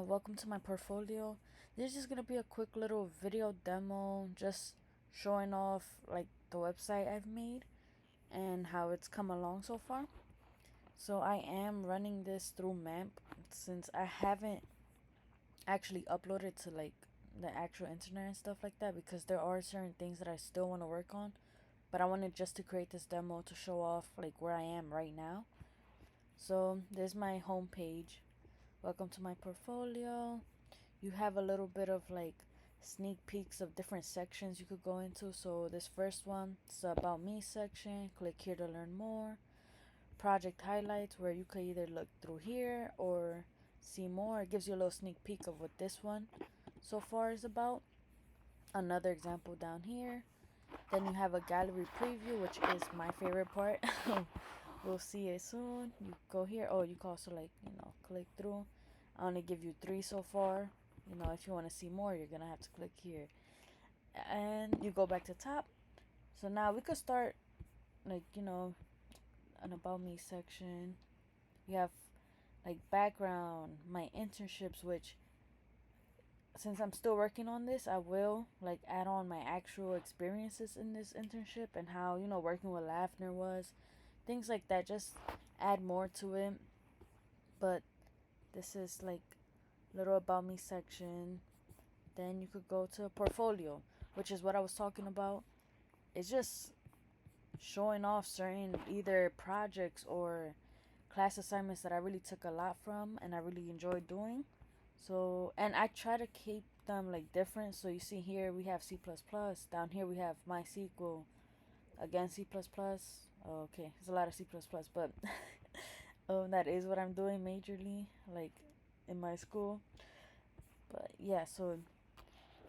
Welcome to my portfolio. This is gonna be a quick little video demo, just showing off like the website I've made and how it's come along so far. So I am running this through MAMP since I haven't actually uploaded to like the actual internet and stuff like that, because there are certain things that I still want to work on, but I wanted just to create this demo to show off like where I am right now. So there's my home page. Welcome to my portfolio. You have a little bit of like sneak peeks of different sections you could go into. So this first one is the about me section. Click here to learn more. Project highlights, where you could either look through here or see more. It gives you a little sneak peek of what this one so far is about. Another example down here. Then you have a gallery preview, which is my favorite part. We'll see it soon. You go here. Oh, you can also click through. I only give you 3 so far. If you want to see more, you're gonna have to click here. And you go back to top. So now we could start an about me section. You have like background, my internships, which since I'm still working on this, I will like add on my actual experiences in this internship and how, working with Lafner was. Things like that, just add more to it. But this is like little about me section. Then you could go to a portfolio, which is what I was talking about. It's just showing off certain either projects or class assignments that I really took a lot from and I really enjoyed doing. So, and I try to keep them like different. So you see here we have C++. Down here we have MySQL. Again, C++. Oh, okay, there's a lot of C++, but that is what I'm doing majorly, like in my school. But yeah, so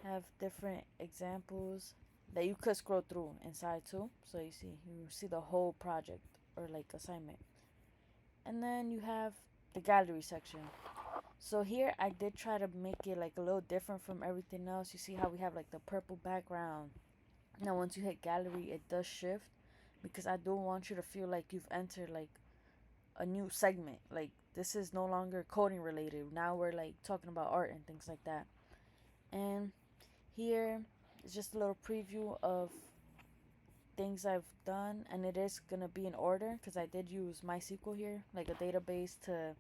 have different examples that you could scroll through inside too. So you see the whole project or like assignment. And then you have the gallery section. So here I did try to make it like a little different from everything else. You see how we have like the purple background. Now once you hit gallery, it does shift, because I do want you to feel like you've entered like a new segment. Like this is no longer coding related. Now we're like talking about art and things like that. And here is just a little preview of things I've done, and it is gonna be in order because I did use MySQL here, like a database to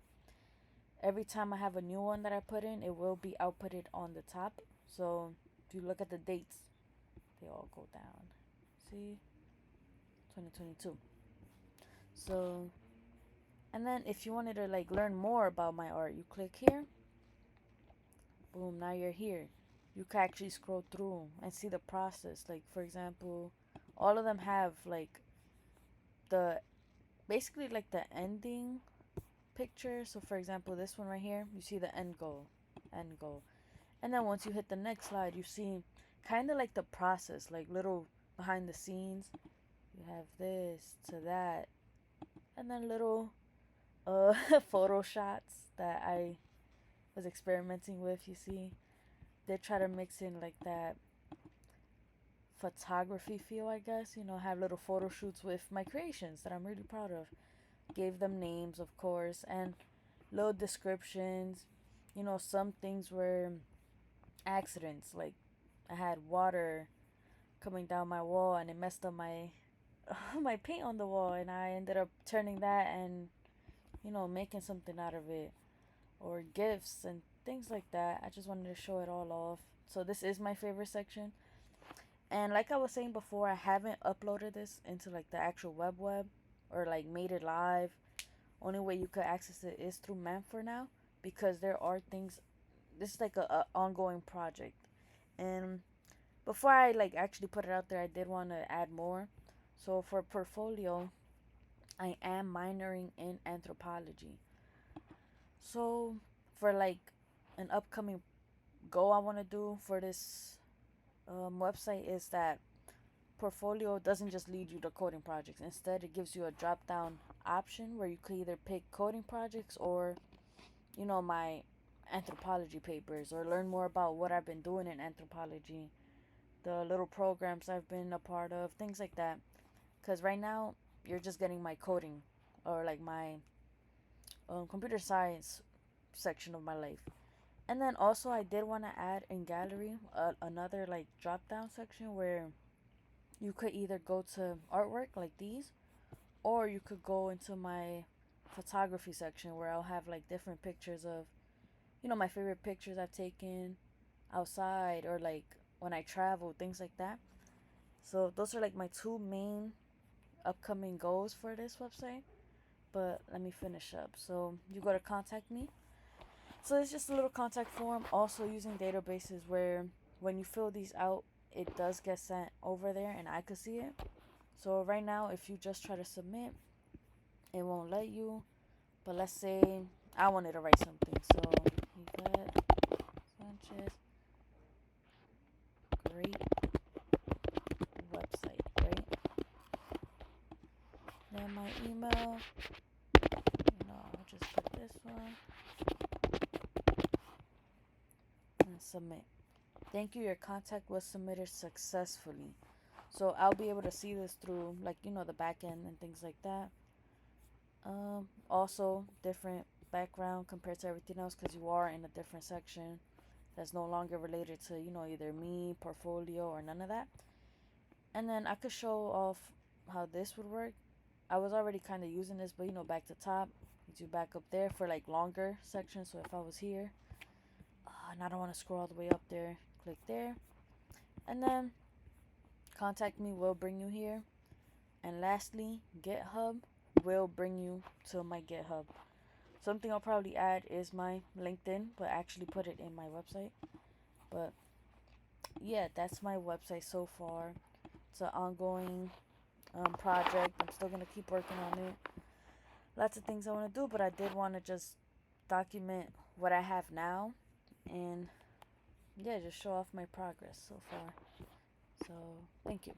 every time I have a new one that I put in, it will be outputted on the top. So if you look at the dates, they all go down. See, 2022. So, and then if you wanted to like learn more about my art, you click here. Boom, now you're here. You can actually scroll through and see the process. Like for example, all of them have like the basically like the ending picture. So for example, this one right here, you see the end goal. And then once you hit the next slide, you see kind of like the process, like little behind the scenes. You have this to that, and then little photo shots that I was experimenting with. You see, they try to mix in like that photography feel, I guess. Have little photo shoots with my creations that I'm really proud of. Gave them names, of course, and little descriptions. Some things were accidents, like I had water coming down my wall and it messed up my my paint on the wall, and I ended up turning that and making something out of it, or gifts and things like that. I just wanted to show it all off. So this is my favorite section. And like I was saying before, I haven't uploaded this into like the actual web or like made it live. Only way you could access it is through MAM for now, because there are things. This is like a ongoing project, and before I like actually put it out there, I did want to add more. So for portfolio, I am minoring in anthropology. So for like an upcoming goal I want to do for this website is that portfolio doesn't just lead you to coding projects. Instead, it gives you a drop down option where you could either pick coding projects or, my anthropology papers, or learn more about what I've been doing in anthropology, the little programs I've been a part of, things like that. Because right now, you're just getting my coding or like my computer science section of my life. And then also I did want to add in gallery another like drop down section where you could either go to artwork like these, or you could go into my photography section where I'll have like different pictures of, my favorite pictures I've taken outside, or like when I travel, things like that. So those are like my two main upcoming goals for this website. But let me finish up. So you go to contact me. So it's just a little contact form, also using databases where when you fill these out, it does get sent over there and I could see it. So right now, if you just try to submit, it won't let you. But let's say I wanted to write something. So Yvette Sanchez, great website, right? Then my email, I'll just put this one and submit. Thank you, your contact was submitted successfully. So I'll be able to see this through, like, the back end and things like that. Also, different background compared to everything else because you are in a different section that's no longer related to, either me, portfolio, or none of that. And then I could show off how this would work. I was already kind of using this, but, back to top, you do back up there for like longer sections. So if I was here, and I don't want to scroll all the way up there, click there. And then contact me will bring you here. And lastly, GitHub will bring you to my GitHub. Something I'll probably add is my LinkedIn, but actually put it in my website. But yeah, that's my website so far. It's an ongoing project. I'm still going to keep working on it. Lots of things I want to do, but I did want to just document what I have now and, yeah, just show off my progress so far. So, thank you.